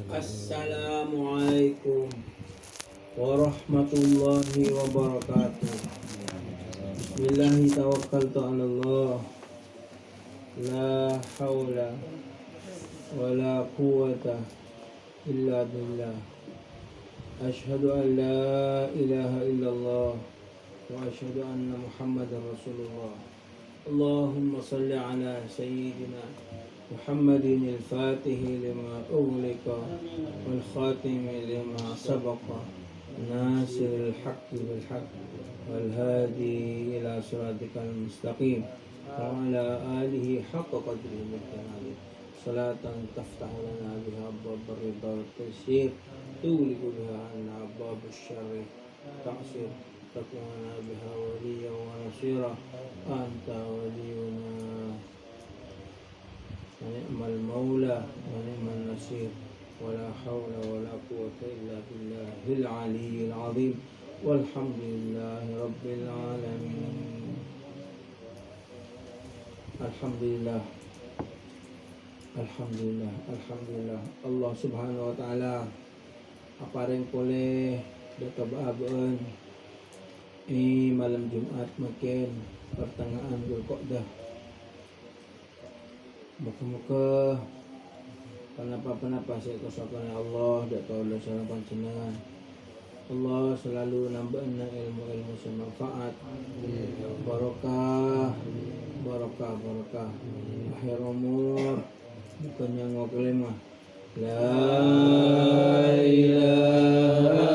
Assalamualaikum warahmatullahi wabarakatuh. Bismillahi tawakkaltu 'ala Allah. La haula wala quwwata illa billah. Asyhadu an la ilaha illallah wa asyhadu anna Muhammadar Rasulullah. Allahumma salli ala sayyidina Muhammadin al-Fatih lima ughliqa wal khatim lima sabaqa nasiril haqqi bil haqqi wal hadi ila siratikal mustaqim wa ala alihi haqqa qadrihi wa miqdarihi. Salatan taftahu lana biha abwab ridha wa taysir tughliqu biha anna abwab asy-syarri ta'sir takuna biha waliya wa nasira anta waliyuna wa ni'mal maula wa ni'mal nasir wa la hawla wa la quwwata illa billahil aliyyil azim walhamdulillahi rabbil alamin. Alhamdulillah, alhamdulillah, alhamdulillah. Allah subhanahu wa ta'ala apareng boleh dekababan malam Jumat makin pertengahan Dzulqa'dah. Muka-muka kenapa saya kusakan Allah dak tahu salah panjenengan. Allah selalu nambahna ilmu-ilmu semanfaat, barokah, barokah, barokah. Akhir umur bukannya ngokelimah. La ilaha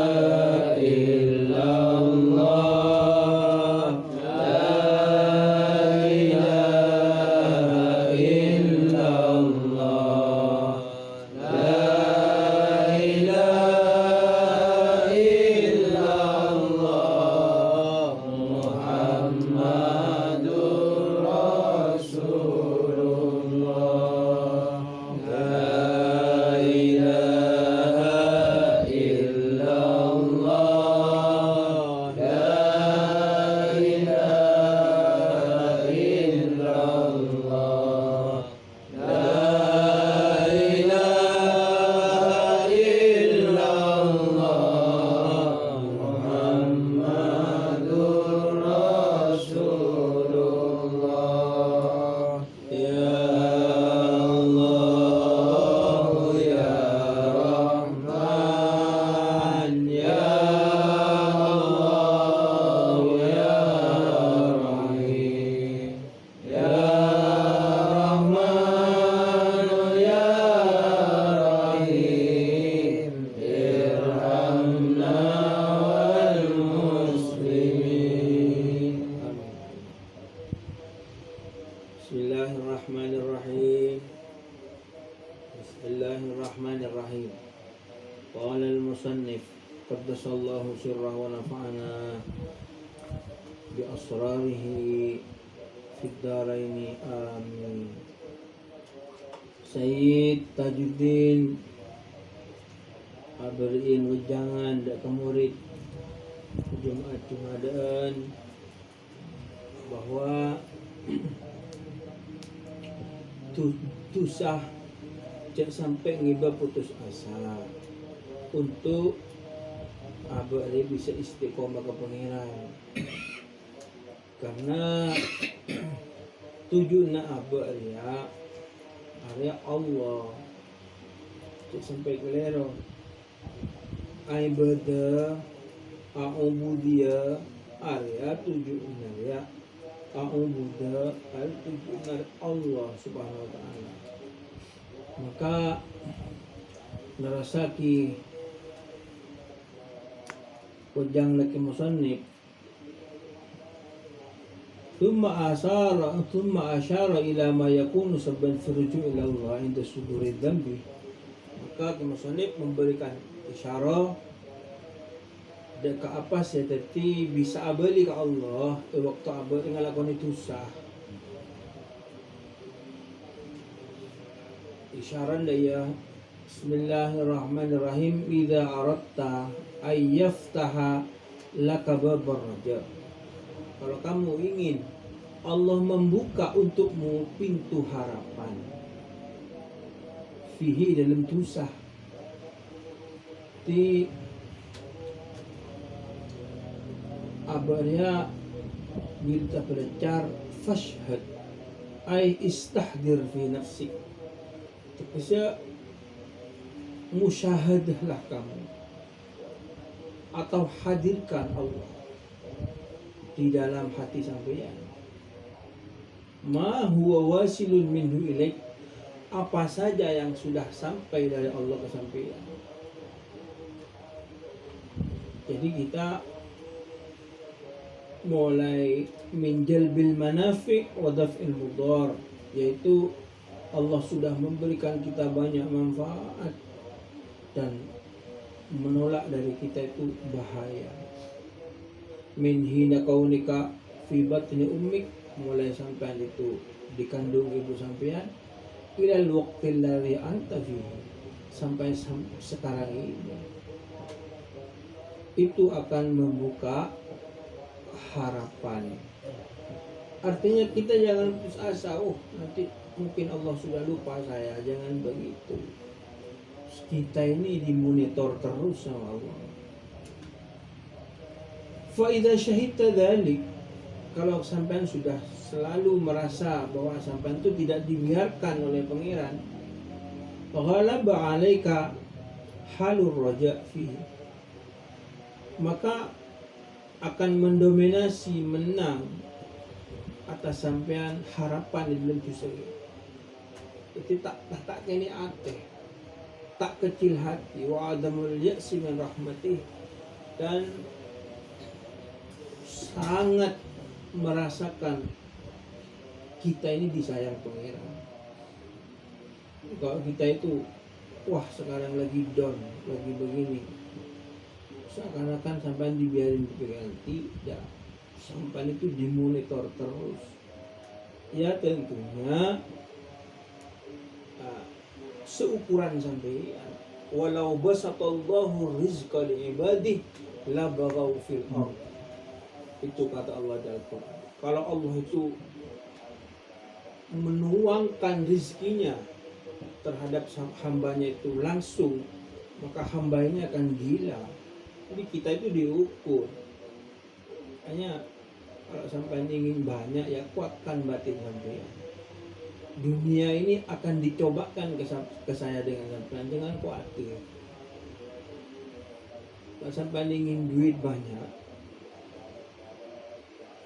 illallah. Bismillahirrahmanirrahim. Bismillahirrahmanirrahim. Qala al-musannif qaddasallahu sirrahu wa nafa'ana bi asrarihi fid dharaini amin. Sayyid Tajuddin Abrin wejangan dak kemurid Jumat-Jumadaan bahwa tusah jangan sampai ngiba putus asa untuk abah dia bisa istiqomah ke pengiran, karena tujuan abah dia area Allah jangan sampai kelero ibadah a'ubudiyah area tujuan ya a'ubuda al-tujuan Allah subhanahu wa ta'ala. Maka narasaki kujang laki musannif thumma asyara ila ma yakunu sabban furuju ila Allah inda suduri dhanbi. Maka musannif memberikan isyarat deka apa saya tadi bisa abali ke Allah waktu abali ngalakon itu sah isyarat daya. Bismillahirrahmanirrahim. Idza aratta ayyaftaha laka babar raja. Kalau kamu ingin Allah membuka untukmu pintu harapan fihi dalam tusah Ti abarya bilta belajar fashhad ay istahdir fi nafsik. Terkesya musyahadahlah kamu atau hadirkan Allah di dalam hati sampeyan. Ma huwa wasilun minhu ilaik, apa saja yang sudah sampai dari Allah ke sampeyan. Jadi kita mulai minjalbil manafi' wa daf'il mudhar, yaitu Allah sudah memberikan kita banyak manfaat dan menolak dari kita itu bahaya. Min hina kaunika fi batni ummik, mulai sampai itu dikandung ibu sampean, ilal waqtil ladzi anta fihi, sampai sekarang ini, itu akan membuka harapan. Artinya kita jangan putus asa, nanti mungkin Allah sudah lupa saya, jangan begitu. Kita ini dimonitor terus sama Allah. Fa idza syahidta dzalik, kalau sampean sudah selalu merasa bahwa sampean itu tidak dibiarkan oleh pangeran, ghalaba 'alaika halur raja fihi, maka akan mendominasi, menang atas sampean harapan di dalam justru. Itu tak kini ate, tak kecil hati, wa adamul ya'si min rahmatih, dan sangat merasakan kita ini disayang pangeran. Kalau kita itu sekarang lagi down, lagi begini, seakan-akan sampai dibiarin kepikiran, tidak, sampai itu dimonitor terus. Ya tentunya seukuran sampean. Walau basatallahu rizqa li ibadihi la baghaw fil ardh. Itu kata Allah dalam Quran. Kalau Allah itu menuangkan rizkinya terhadap hambanya itu langsung, maka hambanya akan gila. Jadi kita itu diukur. Hanya kalau sampai ingin banyak, ya kuatkan batin sampean. Dunia ini akan dicobakan ke saya dengan sampean, jangan khawatir. Kalau sampai ingin duit banyak,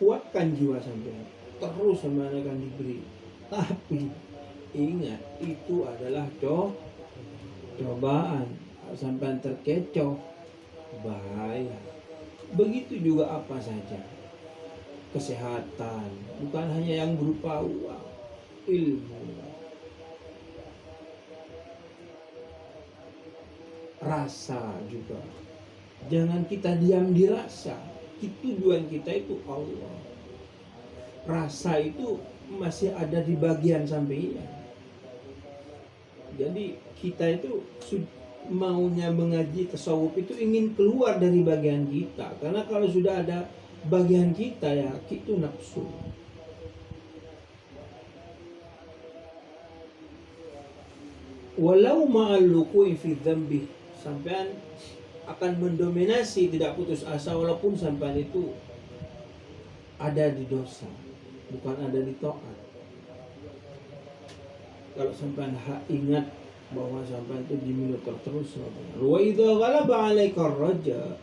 kuatkan jiwa sampean, terus sampean akan diberi. Tapi ingat, itu adalah cobaan. Sampean terkecoh, bahaya. Begitu juga apa saja, kesehatan, bukan hanya yang berupa uang, ilmu, rasa juga. Jangan kita diam di rasa. Tujuan kita itu Allah. Rasa itu masih ada di bagian sampeyan. Jadi kita itu maunya mengaji tasawuf itu ingin keluar dari bagian kita. Karena kalau sudah ada bagian kita, ya itu nafsu. Walau ma'al luqui fi dzambi, sampean akan mendominasi, tidak putus asa walaupun sampean itu ada di dosa, bukan ada di taat. Kalau sampean ingat bahwa sampean itu dimonitor terus. Wa idza ghalaba 'alaika ar-raja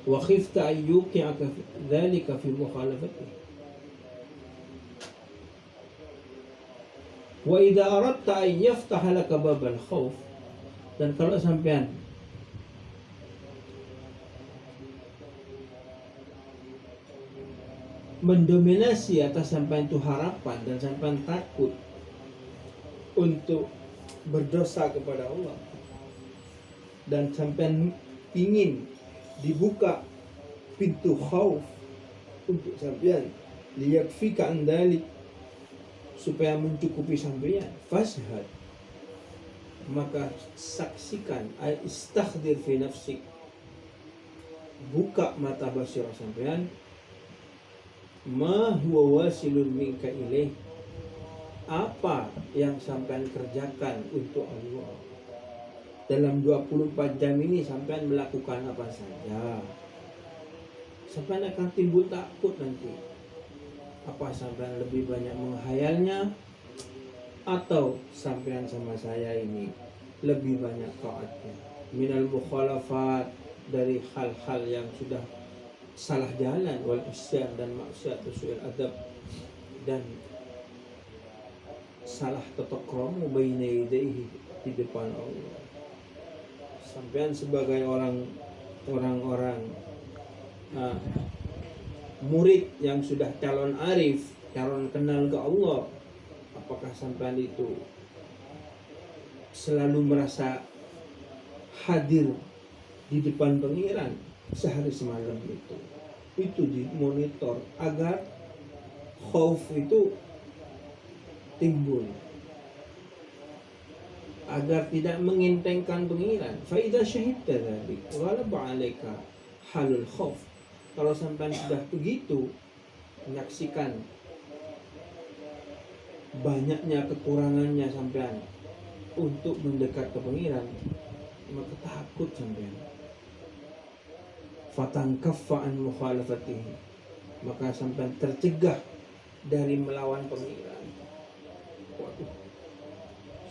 wa khifta an yuqi'aka dzalika fi mukhalafatihi. Wa idza aradta an yaftaha laka babal khauf, dan kalau sampean mendominasi atas sampean itu harapan, dan sampean takut untuk berdosa kepada Allah, dan sampean ingin dibuka pintu khauf untuk sampean, liyakfika andalik, supaya mencukupi sampean, fashhad, maka saksikan, ay istakhdir fi nafsik, buka mata basirah sampean, ma huwa wasilun minka ilaih, apa yang sampean kerjakan untuk Allah. dalam 24 jam ini sampean melakukan apa saja. Sampean akan timbul takut nanti. Apa sampean lebih banyak menghayalnya, atau sampean sama saya ini lebih banyak taatnya. Minal mukhalafat, dari hal-hal yang sudah salah jalan, wal isyan dan maksiat, su'il adab, dan salah tata krama baina yadayhi, di depan Allah. Sampean sebagai orang-orang murid yang sudah calon arif, calon kenal ke Allah, apakah sampean itu selalu merasa hadir di depan Pengiran sehari semalam itu dimonitor agar khauf itu timbul, agar tidak mengintengkan Pengiran. Fa idza syahidta dzalik ghalaba 'alaika halul khauf. Kalau sampai sudah begitu menyaksikan banyaknya kekurangannya sampean untuk mendekat ke Pengiran, maka takut sampean. Fatan kaffa'an mukhalafatihi, maka sampean tercegah dari melawan Pengiran. Waduh,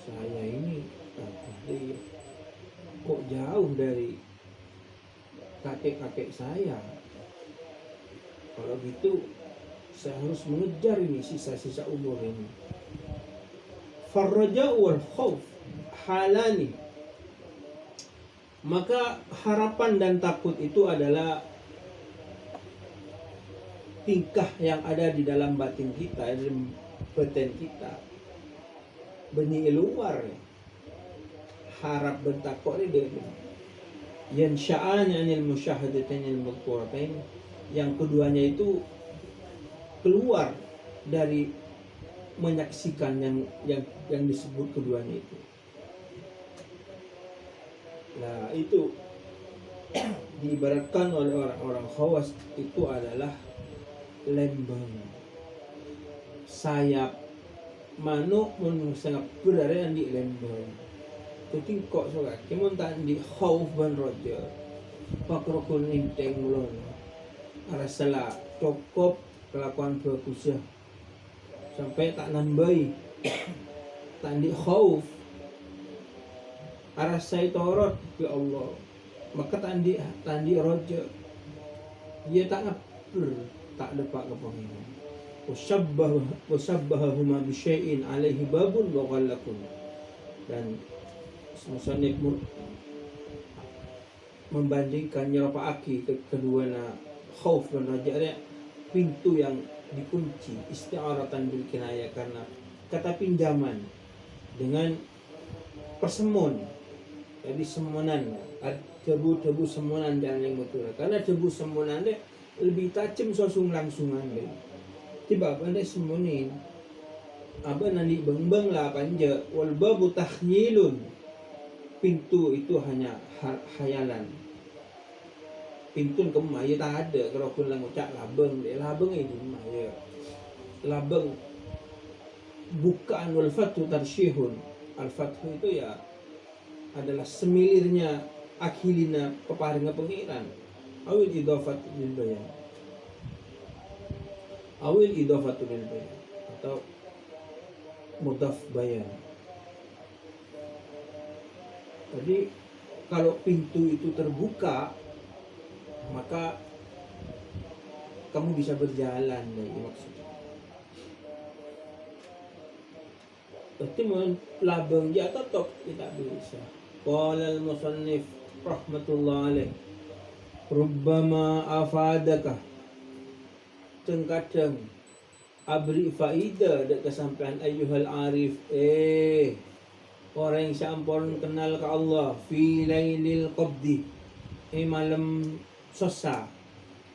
saya ini tadi kok jauh dari kakek-kakek saya. Kalau gitu saya harus mengejar ini sisa-sisa umur ini. Farraja wal khauf halani, maka harapan dan takut itu adalah tingkah yang ada di dalam batin kita, di dalam batin kita, benih luar. Harap dan takut ini dia yang sya'an anil musyahadatain al madhkuratain, yang keduanya itu keluar dari menyaksikan yang disebut keduanya itu. Nah, itu diibaratkan oleh orang-orang khawas itu adalah lembang sayap manuk mun sangat berada di lembang. Jadi kok sokat kemun tak di khauf ban roja pakrokun ninteng mulon arasala cukup kelakuan bagusnya sampai tak nambahi tak di khauf arasai torot ya Allah, maka tandi roja dia tak ngapur, tak dapat kepengen. Wasabbahahuma bisyai'in alaihi babun wa ghallakun. Dan musannif membandingkan nyerapaki keduanya khauf dan raja, pintu yang dikunci, isti'aratan bil kinayah, karena kata pinjaman dengan persemun. Jadi semunan, debu semunan dan yang betul. Karena debu semunan dia lebih tajam sosum langsungan deh. Tiba apa dia semunin, apa nanti beng lah panja. Wal babu takhyilun, pintu itu hanya hayalan. Pintu kemaya tak ada. Kalau pun lang ucap labeng, dia labeng itu kemaya. Labeng bukaan wal fathu tarsyihun. Al fathu itu ya adalah semilirnya akhilina peparinga Pengiran. Awil idhafat lil bayan, awil idhafat lil bayan, atau mudhaf bayan. Jadi kalau pintu itu terbuka, maka kamu bisa berjalan, maksudnya. Tapi labeng dia tetap tidak bisa. Qala al-musannif rahmatullah alaih, rubbama afadaka, kadang abri faida dak kesampaian ayyuhal arif, orang yang sampun kenal ke Allah, fi lailil qabdi, malam sosa,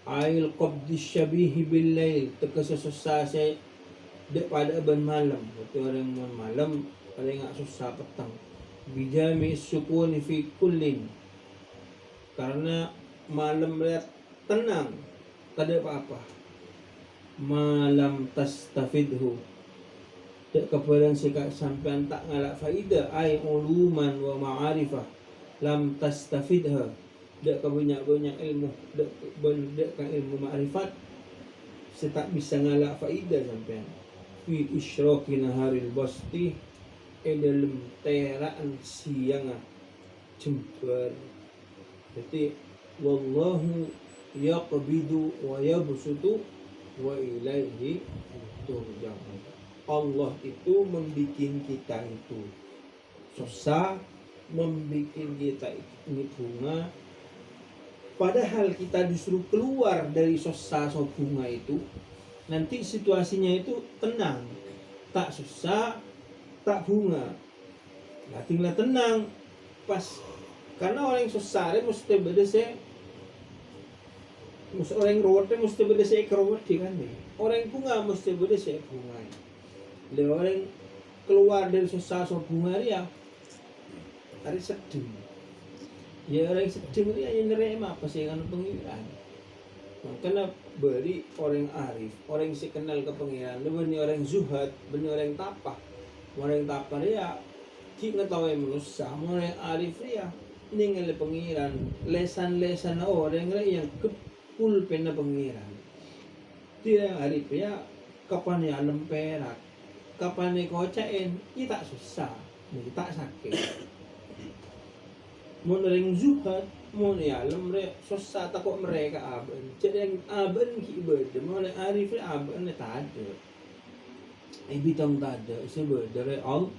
ail qabdi syabihi bil lail, terkesosa saya dek pada ban malam. Berarti orang yang malam paling enggak susah petang. Bijami sukuni fi kullin, karena malam lihat tenang, tak ada apa-apa. Malam tastafidhu, dek kepada sikap sampean tak ngalak faidah, ai uluman wa ma'arifah, lam tastafidha, dak ka banyak ilmu, dak ka ilmu ma'rifat, saya tak bisa ngalak faidah sampean. Fi isyraqi naharil basti, dalam teraan siang jembar. Jadi wallahu yaqbidu wa yabsutu wa ilaihi turja'un. Allah itu membikin kita itu susah, membikin kita ini bunga, padahal kita disuruh keluar dari susah bunga itu, nanti situasinya itu tenang, tak susah, tak bunga. Nah, tinggal tenang pas, karena orang yang susah mesti beda sih, orang rawat mesti beda sih kerawat kan nih. Orang bunga mesti beda sih bunga. Lalu orang keluar dari susah bunga dia hari sedih. Ya orang sedih dia yang nerima apa sih kan pengiran. Makanya beri orang arif, orang yang kenal ke pengiran, beri orang zuhad, beri orang tapah. Orang tapah dia jika tahu yang manusia, orang arif dia ningal pengiran, lesan-lesan orang yang kepul pena pengiran. Dia arif ya kapan ya alam perak, kapan ya kocain, kita susah, kita sakit. Mau orang zuhad, mau ya alam mereka susah takut mereka aben. Jadi yang aben kibat, mau orang arif aben tak ada. Bitang tak ada, sebab dari Allah.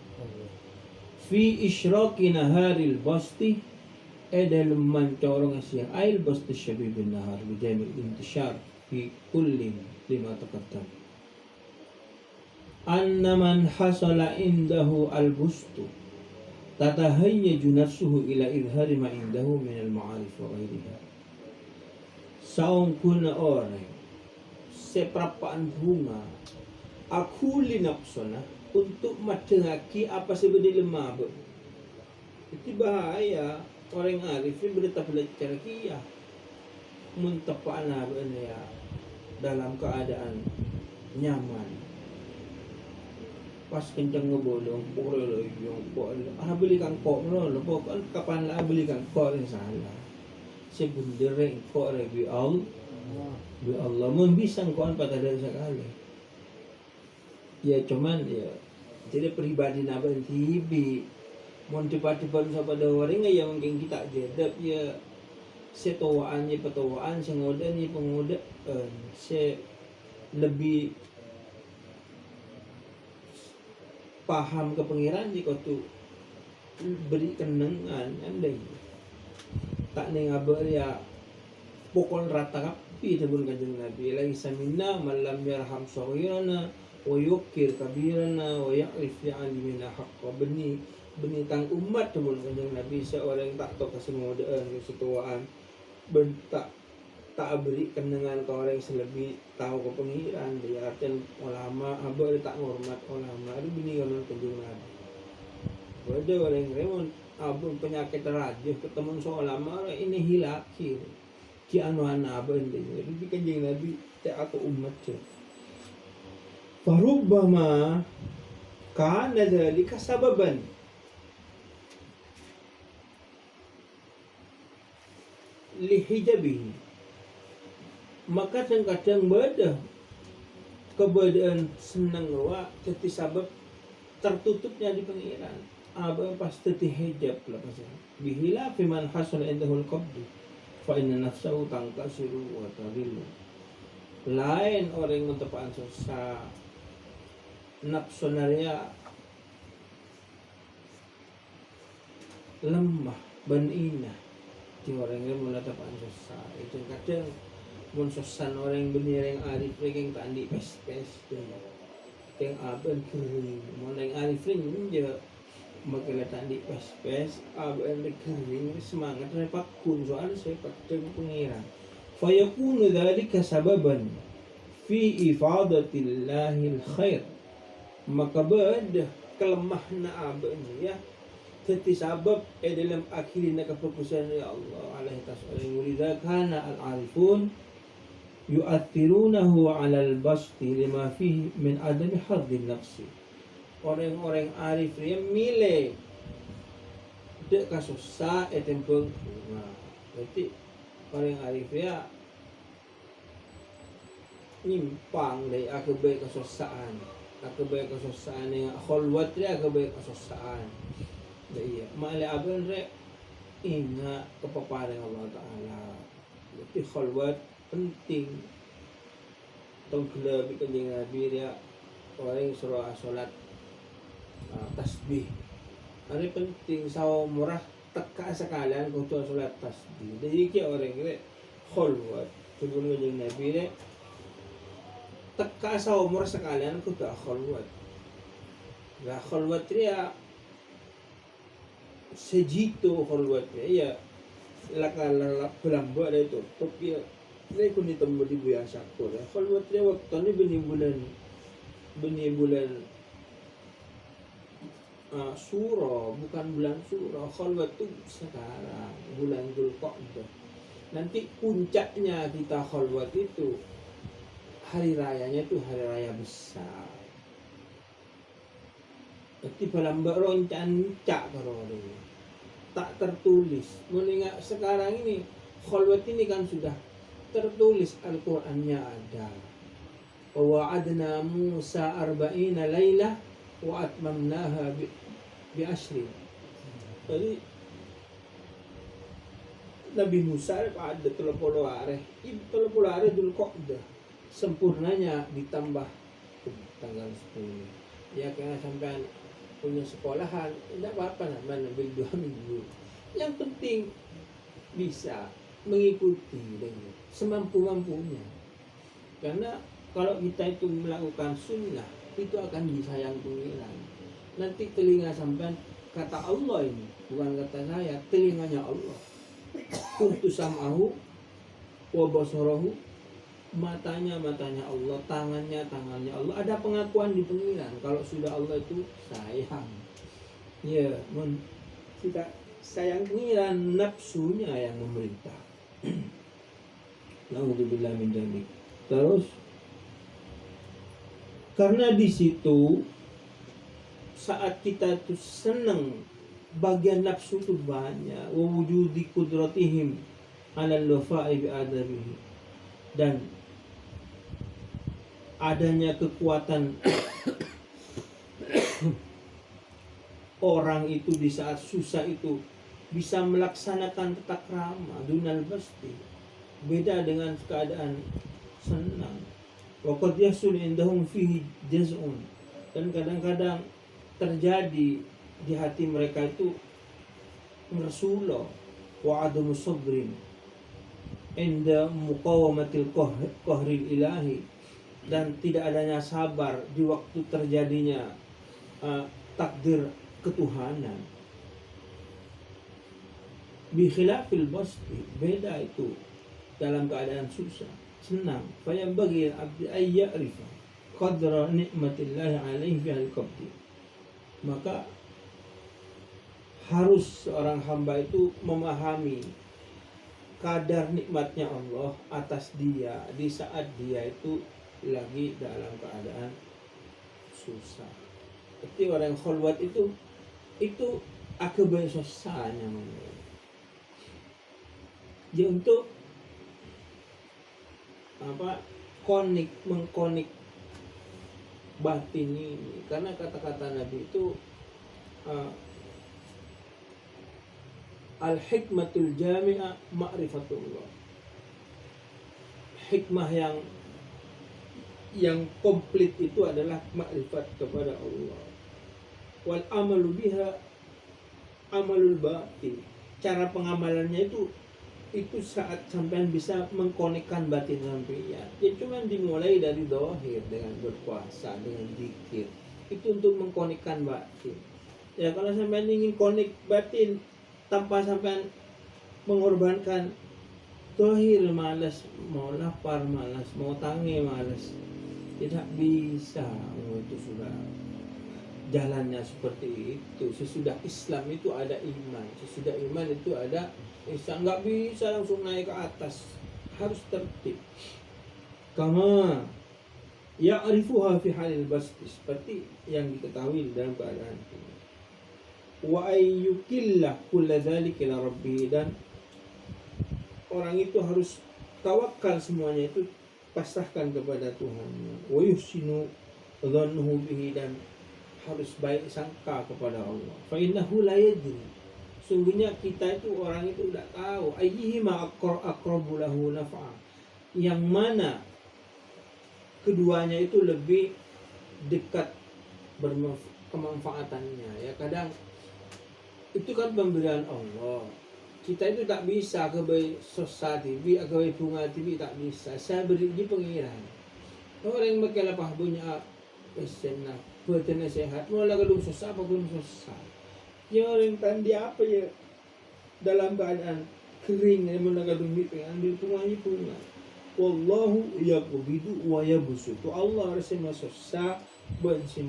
Fi isyraqi naharil basti, dalam mencorong siang ail basti syabibin nahar bijamil intishar fi kullin lima taqaddam. Anna man hasala indahu al-bustu tatahayyaju nafsuhu ila idhari ma indahu min al-ma'arif wa ghairiha. Saung kuna orang seprapaan bunga akuli nafsuna untuk madengaki apa sebenarnya lemah. Itu bahaya. Orang arif ini berita belajar kia muntapaan ya dalam keadaan nyaman. Pas kencang ngebolong, boleh yang beli kang kok lo, pokok kapan lah beli kang kok yang salah. Sebenarnya kok bi Allah mun bisa kok pada dari sekali. Ya cuman ya jadi pribadi nabi tibi mun tiba-tiba pada orang yang mungkin kita jedap ya setowaannya petowaan sengodannya pengoda se lebih paham ke pengiran jika tu beri kenangan andai tak nengabar ya pokok rata kapi tabun kanjeng Nabi lagi samina malam yarham sawirana wa yukir kabirana wa ya'rif ya'limina haqqa benih tang umat tabun kanjeng Nabi seorang tak tahu kesemudaan kesetuaan bentak tak beri kenangan ke orang yang lebih tahu ke pengiran dia artian ulama abah tak hormat ulama itu bini kalau kanjeng Nabi ada orang remon abah penyakit raja ketemu seulama ini hilaki ki anu ana abah ini jadi kanjeng Nabi tak aku umat je farubbama kana dzalika sababan lihijabihi, maka kadang-kadang beda keberadaan senang wa jadi sebab tertutupnya di pengiran apa pas teti hijab lah pasal bihila fiman hasal indahul qabdu fa inna nafsahu tangkasiru wa tadillu. Lain orang yang mentepaan susah nafsunaria lemah benina di orang yang menetapkan susah itu kadang mun susah orang bener yang arif yang tandi pes-pes yang aben kering mun yang arif je makanya tandi pes-pes aben kering semangat repakun soal saya kadang pengiran fa yakunu dzalika sababan fi ifadatillahil khair, maka beda kelemahna aben ya teti sabab dalam akhirnya kefokusan ya Allah alaihi tasawwur yurida kana al-arifun yu'athirunahu 'ala al-basti lima fihi min adami hadhi nafsi. Orang-orang arif yang milih dek kasosa etempeng. Nah, berarti paling arif ya nyimpang dari akabai kesosaan. Akabai kesosaan yang kholwat dia akabai kesosaan. Iya, ma'ala abang re ingat kepaparan Allah Ta'ala. Jadi kholwat penting. Tong kela bikin Nabi dia orang suruh solat tasbih. Ini penting sawo murah teka sekalian kau solat tasbih. Jadi kia orang ini kholwat. Sebelum kanjeng Nabi dia teka sawo murah sekalian kau tak kholwat. Lah kholwat dia sejito kholwatnya ya laka pelamba ada itu tapi ya ini kun ditambah di biasa ko ya kholwatnya waktu ini benih bulan Suro bukan bulan Suro. Kholwat itu sekarang bulan Dzulqa'dah. Nanti puncaknya kita kholwat itu hari rayanya itu hari raya besar. Tapi pelamba roncan-cak kalau tak tertulis. Mengingat sekarang ini kholwat ini kan sudah tertulis, Al-Qur'annya ada. Wa wa'adna Musa 40 lailah wa atmamnaha bi ashrin. Jadi Nabi Musa ada 30 hari. Itu 30 hari Dzulqa'dah. Sempurnanya ditambah tanggal 10. Ya karena sampai punya sekolahan, tidak apa-apa nama ambil 2 minggu. Yang penting bisa mengikuti dengan semampu-mampunya. Karena kalau kita itu melakukan sunnah, itu akan disayang pengiran. Nanti telinga sampai kata Allah ini, bukan kata saya, telinganya Allah. Kuntu sam'ahu wa basarahu, matanya Allah, tangannya Allah. Ada pengakuan di pengiran kalau sudah Allah itu sayang. Ya, kita sayang pengiran, nafsunya yang memerintah. Alhamdulillah min dzalik. Terus karena di situ saat kita itu senang, bagian nafsu itu banyak. Wa wujudi qudratihim 'ala al-wafa'i bi adabihi, dan adanya kekuatan orang itu di saat susah itu bisa melaksanakan tata krama dunal basti, beda dengan keadaan senang. Waqad yasul indahum fihi jaz'un, dan kadang-kadang terjadi di hati mereka itu ngersula wa adamu sabrin inda muqawamatil qahril ilahi, dan tidak adanya sabar di waktu terjadinya takdir ketuhanan. Bi khilafil basti, beda itu dalam keadaan susah, senang. Fayam bagi abdi ay ya'rifa qadra nikmatillahi alaihi fi al-qabdi. Maka harus seorang hamba itu memahami kadar nikmatnya Allah atas dia di saat dia itu lagi dalam keadaan susah. Jadi orang kholwat itu akabai sosanya. Dia untuk mengkonik batin ini, karena kata-kata Nabi itu al-hikmatul jami'ah ma'rifatullah. Hikmah yang komplit itu adalah makrifat kepada Allah. Wal amalu biha amalul batin. Cara pengamalannya itu saat sampean bisa mengkonekkan batin sampean. Ya cuma dimulai dari zahir dengan berpuasa, dengan zikir. Itu untuk mengkonekkan batin. Ya kalau sampean ingin konek batin tanpa sampean mengorbankan zahir, malas, mau lapar malas, mau tangi malas, tidak bisa. Itu sudah jalannya seperti itu. Sesudah Islam itu ada iman, sesudah iman itu ada Islam. Nggak bisa langsung naik ke atas, harus tertib. Kama ya'rifuha fi halil basti, seperti yang diketahui dalam keadaan ini. wa ayyukillah kulla dzalika ila rabbih, dan orang itu harus tawakal semuanya itu pasrahkan kepada Tuhannya. Wa yuhsinu dhannuhu bihi, dan harus baik sangka kepada Allah. Fa innahu la yadri, sungguhnya kita itu orang itu tidak tahu ayyihima aqrabu lahu naf'a, yang mana keduanya itu lebih dekat kemanfaatannya. Ya kadang itu kan pemberian Allah. Kita itu tak bisa ke sosa TV, ke bunga TV, tak bisa. Saya beri di pengiran. Orang yang makin lapah punya esena, buatnya sehat. Mula kadung susah apa pun susah. Ya orang tandi apa ya dalam keadaan kering, mula kadung ambil bunga. Wallahu yaqbidu wa yabsutu. Allah rasanya susah bensin.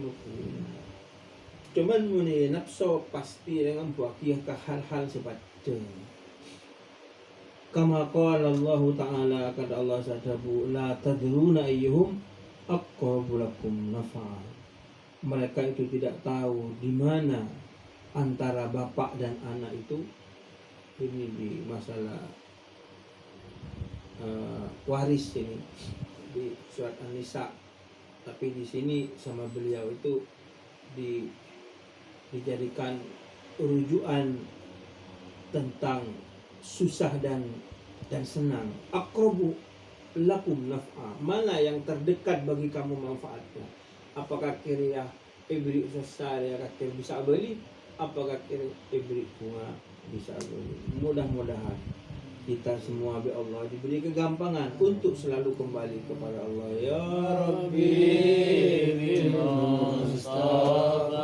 Cuman muni nafsu pasti dengan buakiah ke hal-hal seperti kama qala Allah Ta'ala, kata Allah sadabu, la tadruna ayyuhum aqrabu lakum naf'a. Mereka itu tidak tahu di mana antara bapak dan anak itu. Ini di masalah waris ini di surat An-Nisa, tapi di sini sama beliau itu dijadikan rujukan tentang susah dan senang. Aqrabu lakum naf'a, mana yang terdekat bagi kamu manfaatnya. Apakah kira ibri susah ya kata bisa beli, apakah kira ibri bunga bisa beli. Mudah-mudahan kita semua bi Allah diberi kegampangan untuk selalu kembali kepada Allah. Ya Rabbi bil Mustafa